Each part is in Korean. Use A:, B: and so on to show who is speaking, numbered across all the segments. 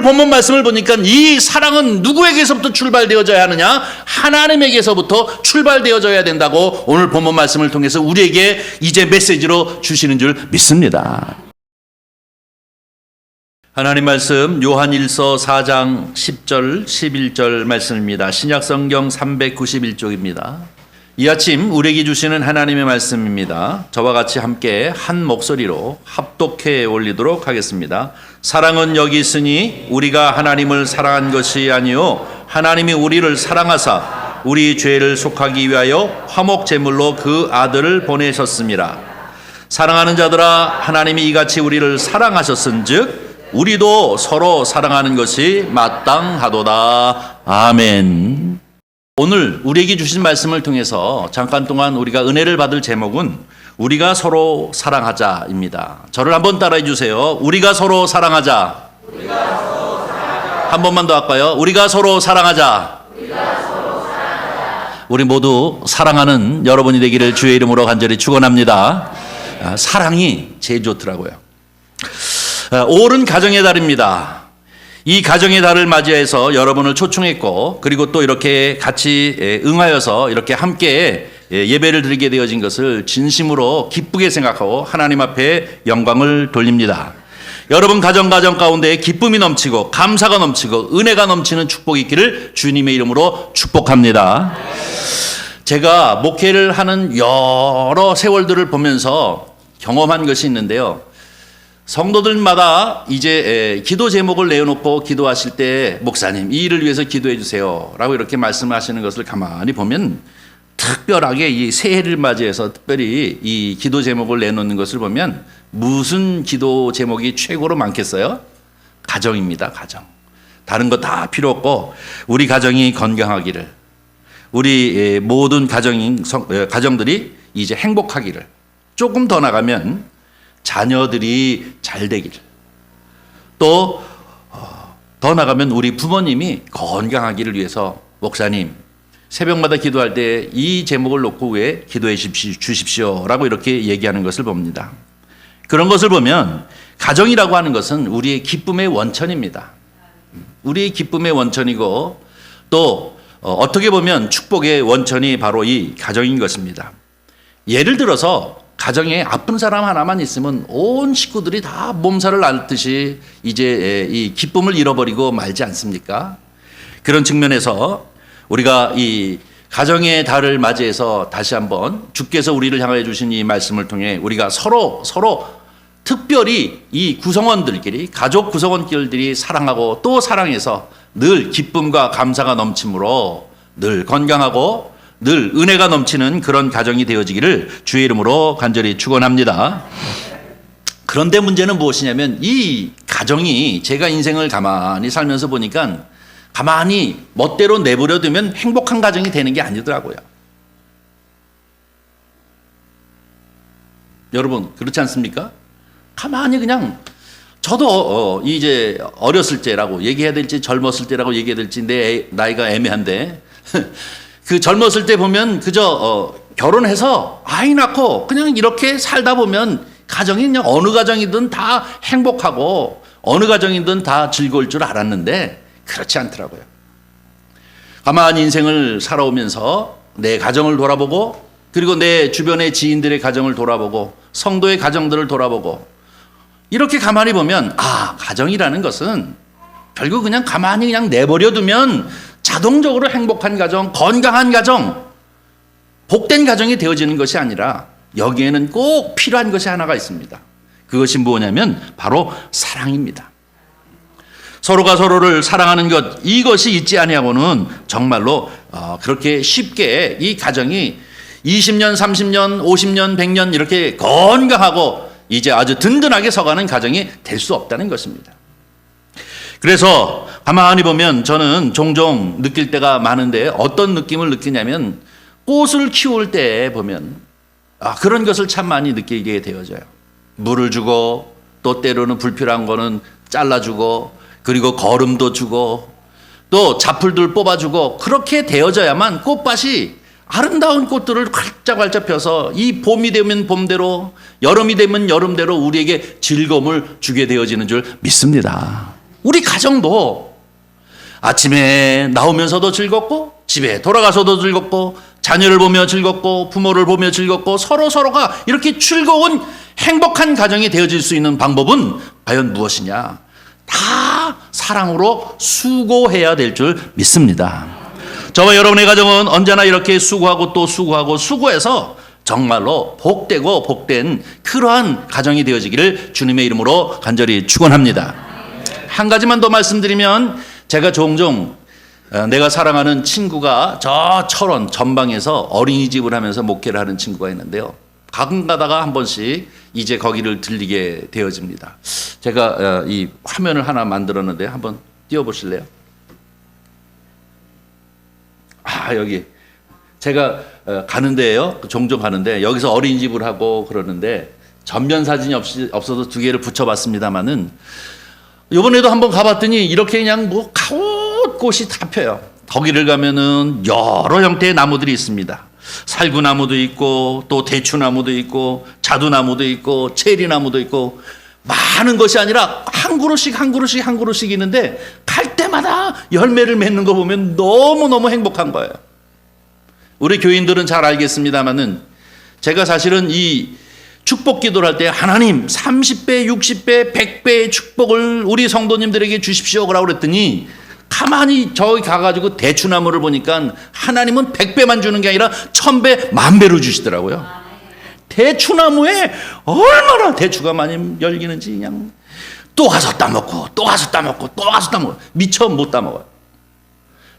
A: 본문 말씀을 보니까 이 사랑은 누구에게서부터 출발되어져야 하느냐? 하나님에게서부터 출발되어져야 된다고 오늘 본문 말씀을 통해서 우리에게 이제 메시지로 주시는 줄 믿습니다. 하나님 말씀 요한일서 4장 10절 11절 말씀입니다. 신약성경 391쪽입니다. 이 아침 우리에게 주시는 하나님의 말씀입니다. 저와 같이 함께 한 목소리로 합독해 올리도록 하겠습니다. 사랑은 여기 있으니 우리가 하나님을 사랑한 것이 아니요 하나님이 우리를 사랑하사 우리 죄를 속하기 위하여 화목 제물로 그 아들을 보내셨습니다. 사랑하는 자들아, 하나님이 이같이 우리를 사랑하셨은즉 우리도 서로 사랑하는 것이 마땅하도다. 아멘. 오늘 우리에게 주신 말씀을 통해서 잠깐 동안 우리가 은혜를 받을 제목은 우리가 서로 사랑하자입니다. 저를 한번 따라해 주세요. 우리가 서로 사랑하자. 한 번만 더 할까요? 우리가 서로 사랑하자. 우리 모두 사랑하는 여러분이 되기를 주의 이름으로 간절히 축원합니다. 사랑이 제일 좋더라고요. 5월은 가정의 달입니다. 이 가정의 달을 맞이해서 여러분을 초청했고, 그리고 또 이렇게 같이 응하여서 이렇게 함께 예배를 드리게 되어진 것을 진심으로 기쁘게 생각하고 하나님 앞에 영광을 돌립니다. 여러분 가정 가운데 기쁨이 넘치고 감사가 넘치고 은혜가 넘치는 축복이 있기를 주님의 이름으로 축복합니다. 제가 목회를 하는 여러 세월들을 보면서 경험한 것이 있는데요. 성도들마다 이제 기도 제목을 내어놓고 기도하실 때 목사님 이 일을 위해서 기도해 주세요 라고 이렇게 말씀하시는 것을 가만히 보면 특별하게 이 새해를 맞이해서 특별히 이 기도 제목을 내놓는 것을 보면 무슨 기도 제목이 최고로 많겠어요? 가정입니다. 가정. 다른 거 다 필요 없고 우리 가정이 건강하기를, 우리 모든 가정들이 이제 행복하기를, 조금 더 나가면 자녀들이 잘 되기를, 또 더 나가면 우리 부모님이 건강하기를 위해서 목사님 새벽마다 기도할 때 이 제목을 놓고 왜 기도해 주십시오 라고 이렇게 얘기하는 것을 봅니다. 그런 것을 보면 가정이라고 하는 것은 우리의 기쁨의 원천입니다. 우리의 기쁨의 원천이고 또 어떻게 보면 축복의 원천이 바로 이 가정인 것입니다. 예를 들어서 가정에 아픈 사람 하나만 있으면 온 식구들이 다 몸살을 앓듯이 이제 이 기쁨을 잃어버리고 말지 않습니까? 그런 측면에서 우리가 이 가정의 달을 맞이해서 다시 한번 주께서 우리를 향하여 주신 이 말씀을 통해 우리가 서로 특별히 이 구성원들끼리, 가족 구성원끼리 사랑하고 또 사랑해서 늘 기쁨과 감사가 넘침으로 늘 건강하고 늘 은혜가 넘치는 그런 가정이 되어지기를 주의 이름으로 간절히 축원합니다. 그런데 문제는 무엇이냐면 이 가정이 제가 인생을 가만히 살면서 보니까 가만히 멋대로 내버려 두면 행복한 가정이 되는 게 아니더라고요. 여러분 그렇지 않습니까? 가만히 그냥 저도 이제 어렸을 때라고 얘기해야 될지 젊었을 때라고 얘기해야 될지 내 나이가 애매한데 그 젊었을 때 보면 그저 결혼해서 아이 낳고 그냥 이렇게 살다 보면 가정이 그냥 어느 가정이든 다 행복하고 어느 가정이든 다 즐거울 줄 알았는데 그렇지 않더라고요. 가만히 인생을 살아오면서 내 가정을 돌아보고 그리고 내 주변의 지인들의 가정을 돌아보고 성도의 가정들을 돌아보고 이렇게 가만히 보면 가정이라는 것은 결국 그냥 가만히 그냥 내버려 두면 자동적으로 행복한 가정, 건강한 가정, 복된 가정이 되어지는 것이 아니라 여기에는 꼭 필요한 것이 하나가 있습니다. 그것이 뭐냐면 바로 사랑입니다. 서로가 서로를 사랑하는 것, 이것이 있지 아니하고는 정말로 그렇게 쉽게 이 가정이 20년, 30년, 50년, 100년 이렇게 건강하고 이제 아주 든든하게 서가는 가정이 될 수 없다는 것입니다. 그래서 가만히 보면 저는 종종 느낄 때가 많은데 어떤 느낌을 느끼냐면 꽃을 키울 때 보면 그런 것을 참 많이 느끼게 되어져요. 물을 주고 또 때로는 불필요한 거는 잘라주고 그리고 거름도 주고 또 잡풀들 뽑아주고 그렇게 되어져야만 꽃밭이 아름다운 꽃들을 활짝활짝 펴서 이 봄이 되면 봄대로 여름이 되면 여름대로 우리에게 즐거움을 주게 되어지는 줄 믿습니다. 우리 가정도 아침에 나오면서도 즐겁고 집에 돌아가서도 즐겁고 자녀를 보며 즐겁고 부모를 보며 즐겁고 서로가 이렇게 즐거운 행복한 가정이 되어질 수 있는 방법은 과연 무엇이냐? 다 사랑으로 수고해야 될 줄 믿습니다. 저와 여러분의 가정은 언제나 이렇게 수고하고 또 수고하고 수고해서 정말로 복되고 복된 그러한 가정이 되어지기를 주님의 이름으로 간절히 축원합니다. 한 가지만 더 말씀드리면, 제가 종종 내가 사랑하는 친구가 저 철원 전방에서 어린이집을 하면서 목회를 하는 친구가 있는데요. 가끔 가다가 한 번씩 이제 거기를 들리게 되어집니다. 제가 이 화면을 하나 만들었는데 한번 띄워보실래요? 여기 제가 가는데요, 종종 가는데 여기서 어린이집을 하고 그러는데 전면 사진이 없어서 두 개를 붙여봤습니다만은, 이번에도 한번 가봤더니 이렇게 그냥 뭐 가옷곳이 다 펴요. 거기를 가면은 여러 형태의 나무들이 있습니다. 살구나무도 있고 또 대추나무도 있고 자두나무도 있고 체리나무도 있고, 많은 것이 아니라 한 그루씩 있는데 갈 때마다 열매를 맺는 거 보면 너무너무 행복한 거예요. 우리 교인들은 잘 알겠습니다만은, 제가 사실은 이 축복 기도를 할 때 하나님 30배, 60배, 100배의 축복을 우리 성도님들에게 주십시오 라고 그랬더니, 가만히 저기 가가지고 대추나무를 보니까 하나님은 100배만 주는 게 아니라 1000배, 10,000배로 주시더라고요. 대추나무에 얼마나 대추가 많이 열리는지 그냥 또 가서 따먹고 또 가서 따먹고 또 가서 따먹고 미처 못 따먹어요.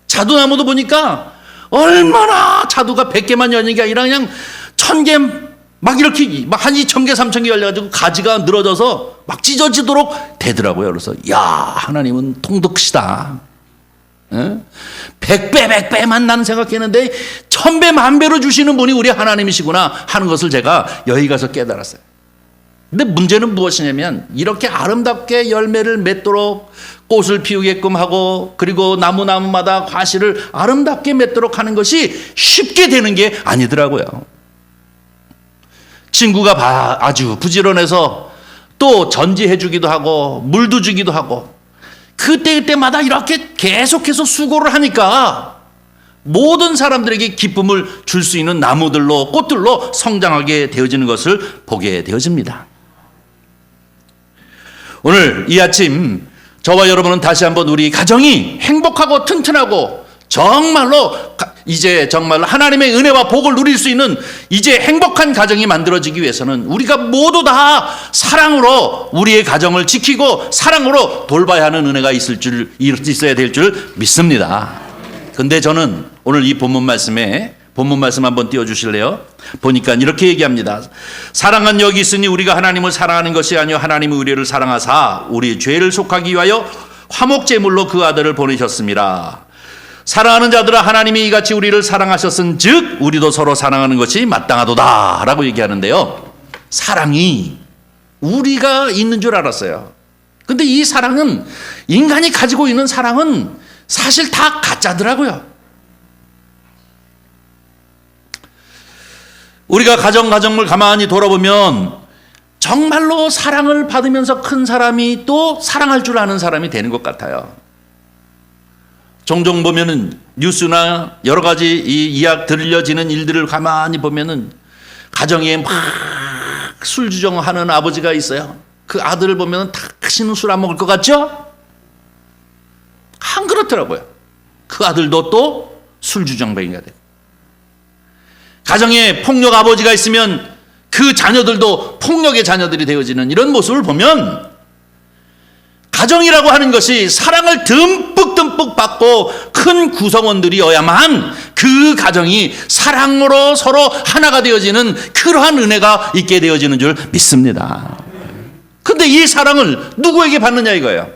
A: 자두나무도 보니까 얼마나 자두가 100개만 열리는 게 아니라 그냥 1000개 막 이렇게 막 한 2000개, 3000개 열려가지고 가지가 늘어져서 막 찢어지도록 되더라고요. 그래서 야, 하나님은 통도 크시다. 100배, 100배만 나는 생각했는데 1000배, 10,000배로 주시는 분이 우리 하나님이시구나 하는 것을 제가 여기 가서 깨달았어요. 근데 문제는 무엇이냐면, 이렇게 아름답게 열매를 맺도록 꽃을 피우게끔 하고, 그리고 나무마다 과실을 아름답게 맺도록 하는 것이 쉽게 되는 게 아니더라고요. 친구가 아주 부지런해서 또 전지해 주기도 하고 물도 주기도 하고, 그때마다 이렇게 계속해서 수고를 하니까 모든 사람들에게 기쁨을 줄 수 있는 나무들로, 꽃들로 성장하게 되어지는 것을 보게 되어집니다. 오늘 이 아침 저와 여러분은 다시 한번 우리 가정이 행복하고 튼튼하고 정말로 이제 정말로 하나님의 은혜와 복을 누릴 수 있는 이제 행복한 가정이 만들어지기 위해서는 우리가 모두 다 사랑으로 우리의 가정을 지키고 사랑으로 돌봐야 하는 은혜가 있어야 될 줄 믿습니다. 근데 저는 오늘 이 본문 말씀 한번 띄워주실래요? 보니까 이렇게 얘기합니다. 사랑은 여기 있으니 우리가 하나님을 사랑하는 것이 아니요 하나님의 우리를 사랑하사 우리 죄를 속하기 위하여 화목제물로 그 아들을 보내셨습니다. 사랑하는 자들아, 하나님이 이같이 우리를 사랑하셨은 즉 우리도 서로 사랑하는 것이 마땅하도다 라고 얘기하는데요, 사랑이 우리가 있는 줄 알았어요. 근데 이 사랑은, 인간이 가지고 있는 사랑은 사실 다 가짜더라고요. 우리가 가정을 가만히 돌아보면 정말로 사랑을 받으면서 큰 사람이 또 사랑할 줄 아는 사람이 되는 것 같아요. 종종 보면은 뉴스나 여러 가지 들려지는 일들을 가만히 보면은 가정에 막 술주정하는 아버지가 있어요. 그 아들을 보면은 다시는 술 안 먹을 것 같죠? 안 그렇더라고요. 그 아들도 또 술주정뱅이가 돼요. 가정에 폭력 아버지가 있으면 그 자녀들도 폭력의 자녀들이 되어지는 이런 모습을 보면, 가정이라고 하는 것이 사랑을 듬뿍 받고 큰 구성원들이어야만 그 가정이 사랑으로 서로 하나가 되어지는 그러한 은혜가 있게 되어지는 줄 믿습니다. 근데 이 사랑을 누구에게 받느냐 이거예요.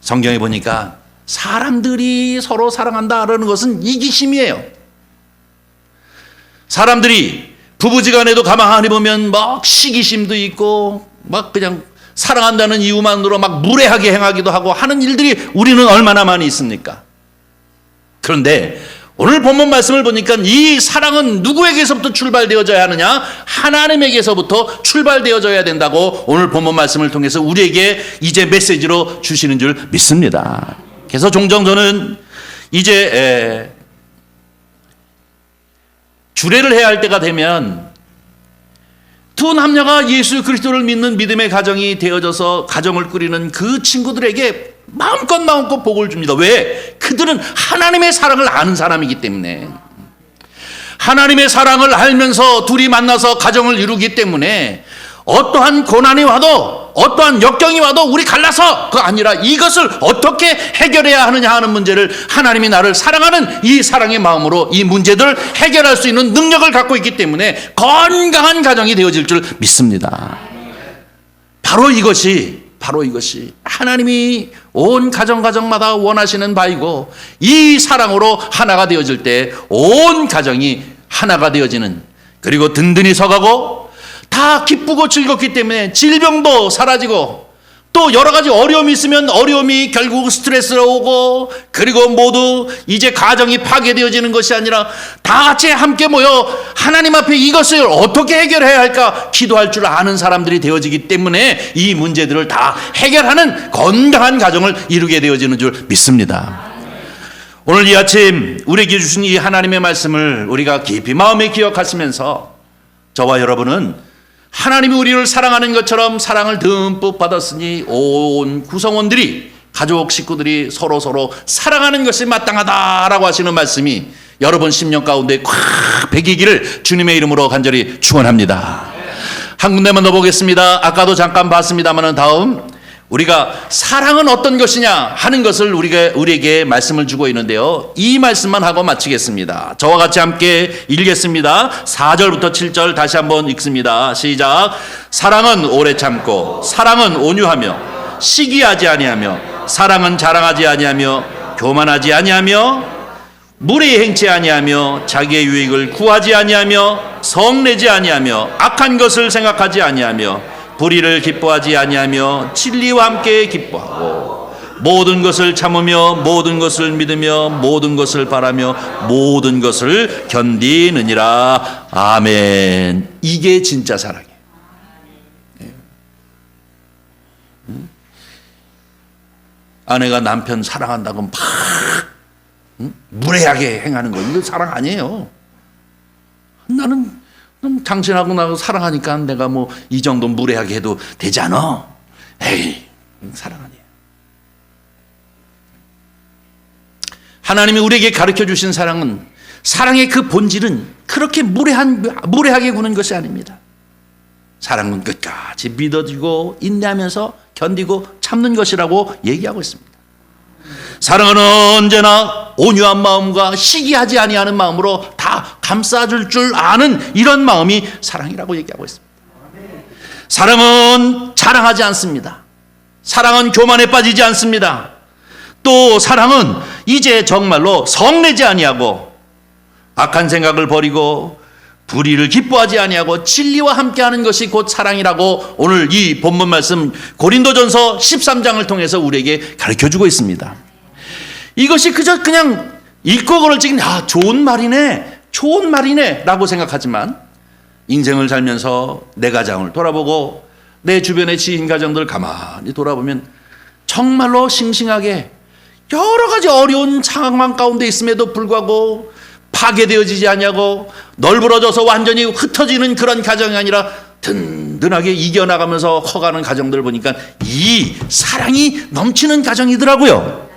A: 성경에 보니까 사람들이 서로 사랑한다라는 것은 이기심이에요. 사람들이 부부지간에도 가만히 보면 막 시기심도 있고 막 그냥 사랑한다는 이유만으로 막 무례하게 행하기도 하고 하는 일들이 우리는 얼마나 많이 있습니까? 그런데 오늘 본문 말씀을 보니까 이 사랑은 누구에게서부터 출발되어져야 하느냐? 하나님에게서부터 출발되어져야 된다고 오늘 본문 말씀을 통해서 우리에게 이제 메시지로 주시는 줄 믿습니다. 그래서 종종 저는 이제 주례를 해야 할 때가 되면 두 남녀가 예수 그리스도를 믿는 믿음의 가정이 되어져서 가정을 꾸리는 그 친구들에게 마음껏 복을 줍니다. 왜? 그들은 하나님의 사랑을 아는 사람이기 때문에, 하나님의 사랑을 알면서 둘이 만나서 가정을 이루기 때문에 어떠한 고난이 와도 어떠한 역경이 와도 우리 갈라서 그거 아니라 이것을 어떻게 해결해야 하느냐 하는 문제를 하나님이 나를 사랑하는 이 사랑의 마음으로 이 문제들을 해결할 수 있는 능력을 갖고 있기 때문에 건강한 가정이 되어질 줄 믿습니다. 바로 이것이 하나님이 온 가정마다 원하시는 바이고, 이 사랑으로 하나가 되어질 때 온 가정이 하나가 되어지는, 그리고 든든히 서가고 다 기쁘고 즐겁기 때문에 질병도 사라지고, 또 여러 가지 어려움이 있으면 어려움이 결국 스트레스로 오고, 그리고 모두 이제 가정이 파괴되어지는 것이 아니라 다 같이 함께 모여 하나님 앞에 이것을 어떻게 해결해야 할까 기도할 줄 아는 사람들이 되어지기 때문에 이 문제들을 다 해결하는 건강한 가정을 이루게 되어지는 줄 믿습니다. 오늘 이 아침 우리에게 주신 이 하나님의 말씀을 우리가 깊이 마음에 기억하시면서 저와 여러분은 하나님이 우리를 사랑하는 것처럼 사랑을 듬뿍 받았으니 온 구성원들이, 가족 식구들이 서로 사랑하는 것이 마땅하다라고 하시는 말씀이 여러분 심령 가운데 꽉 배기기를 주님의 이름으로 간절히 축원합니다. 한 군데만 더 보겠습니다. 아까도 잠깐 봤습니다만 다음 우리가 사랑은 어떤 것이냐 하는 것을 우리에게 말씀을 주고 있는데요. 이 말씀만 하고 마치겠습니다. 저와 같이 함께 읽겠습니다. 4절부터 7절 다시 한번 읽습니다. 시작. 사랑은 오래 참고, 사랑은 온유하며, 시기하지 아니하며, 사랑은 자랑하지 아니하며, 교만하지 아니하며, 무례히 행치 아니하며, 자기의 유익을 구하지 아니하며, 성내지 아니하며, 악한 것을 생각하지 아니하며, 불의를 기뻐하지 아니하며 진리와 함께 기뻐하고, 모든 것을 참으며, 모든 것을 믿으며, 모든 것을 바라며, 모든 것을 견디느니라. 아멘. 이게 진짜 사랑이에요. 아내가 남편 사랑한다고 막 무례하게 행하는 거, 이거 사랑 아니에요. 나는 당신하고 나하고 사랑하니까 내가 뭐 이 정도 무례하게 해도 되지 않아. 에이, 사랑 아니에요. 하나님이 우리에게 가르쳐 주신 사랑은, 사랑의 그 본질은 그렇게 무례하게 구는 것이 아닙니다. 사랑은 끝까지 믿어지고 인내하면서 견디고 참는 것이라고 얘기하고 있습니다. 사랑은 언제나 온유한 마음과 시기하지 아니하는 마음으로 다 감싸줄 줄 아는 이런 마음이 사랑이라고 얘기하고 있습니다. 사랑은 자랑하지 않습니다. 사랑은 교만에 빠지지 않습니다. 또 사랑은 이제 정말로 성내지 아니하고, 악한 생각을 버리고, 불의를 기뻐하지 아니하고 진리와 함께하는 것이 곧 사랑이라고 오늘 이 본문 말씀 고린도전서 13장을 통해서 우리에게 가르쳐주고 있습니다. 이것이 그냥 읽고 그럴 적엔 좋은 말이네 라고 생각하지만, 인생을 살면서 내 가정을 돌아보고 내 주변의 지인 가정들 가만히 돌아보면 정말로 싱싱하게 여러 가지 어려운 상황 가운데 있음에도 불구하고 파괴되어지지 않냐고, 널브러져서 완전히 흩어지는 그런 가정이 아니라 든든하게 이겨나가면서 커가는 가정들 보니까 이 사랑이 넘치는 가정이더라고요.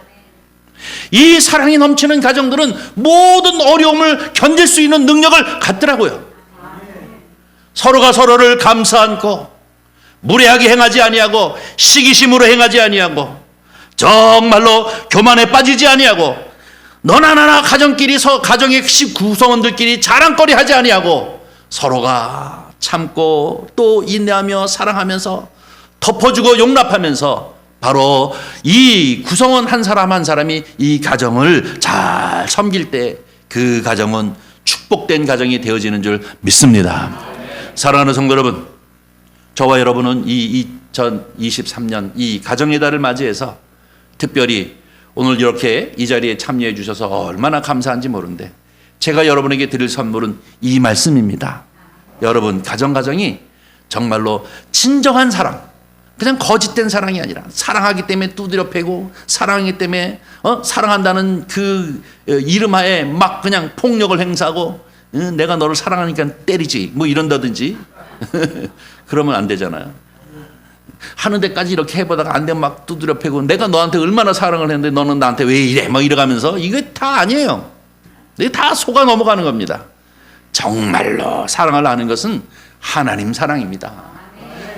A: 이 사랑이 넘치는 가정들은 모든 어려움을 견딜 수 있는 능력을 갖더라고요. 서로가 서로를 감싸 안고, 무례하게 행하지 아니하고, 시기심으로 행하지 아니하고, 정말로 교만에 빠지지 아니하고, 너나 나나 가정의 구성원들끼리 자랑거리 하지 아니하고, 서로가 참고 또 인내하며 사랑하면서 덮어주고 용납하면서, 바로 이 구성원 한 사람 한 사람이 이 가정을 잘 섬길 때 그 가정은 축복된 가정이 되어지는 줄 믿습니다. 사랑하는 성도 여러분, 저와 여러분은 이 2023년 이 가정의 달을 맞이해서 특별히 오늘 이렇게 이 자리에 참여해 주셔서 얼마나 감사한지 모르는데 제가 여러분에게 드릴 선물은 이 말씀입니다. 여러분 가정이 정말로 진정한 사랑, 그냥 거짓된 사랑이 아니라 사랑하기 때문에 두드려 패고 사랑하기 때문에 사랑한다는 그 이름하에 막 그냥 폭력을 행사하고 내가 너를 사랑하니까 때리지 뭐 이런다든지 그러면 안 되잖아요. 하는 데까지 이렇게 해보다가 안 되면 막 두드려 패고 내가 너한테 얼마나 사랑을 했는데 너는 나한테 왜 이래 막 이래가면서 이게 다 아니에요. 이게 다 속아 넘어가는 겁니다. 정말로 사랑을 아는 것은 하나님 사랑입니다.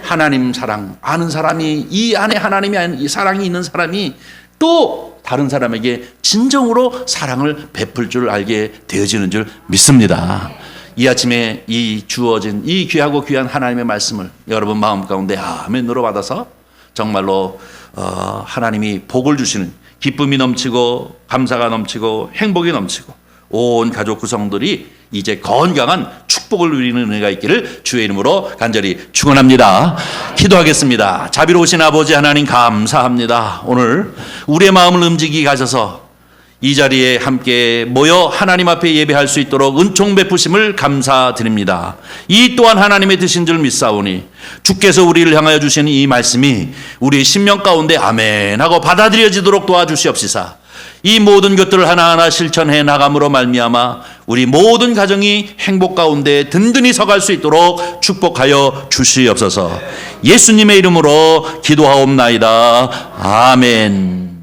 A: 하나님 사랑 아는 사람이, 이 안에 하나님의 사랑이 있는 사람이 또 다른 사람에게 진정으로 사랑을 베풀 줄 알게 되어지는 줄 믿습니다. 이 아침에 이 주어진 이 귀하고 귀한 하나님의 말씀을 여러분 마음 가운데 아멘으로 받아서 정말로 하나님이 복을 주시는, 기쁨이 넘치고 감사가 넘치고 행복이 넘치고 온 가족 구성들이 이제 건강한 축복을 누리는 은혜가 있기를 주의 이름으로 간절히 축원합니다. 기도하겠습니다. 자비로우신 아버지 하나님 감사합니다. 오늘 우리의 마음을 움직이게 하셔서 이 자리에 함께 모여 하나님 앞에 예배할 수 있도록 은총 베푸심을 감사드립니다. 이 또한 하나님의 뜻인 줄 믿사오니 주께서 우리를 향하여 주시는 이 말씀이 우리의 심령 가운데 아멘 하고 받아들여지도록 도와주시옵시사. 이 모든 것들을 하나하나 실천해 나감으로 말미암아 우리 모든 가정이 행복 가운데 든든히 서갈 수 있도록 축복하여 주시옵소서. 예수님의 이름으로 기도하옵나이다. 아멘.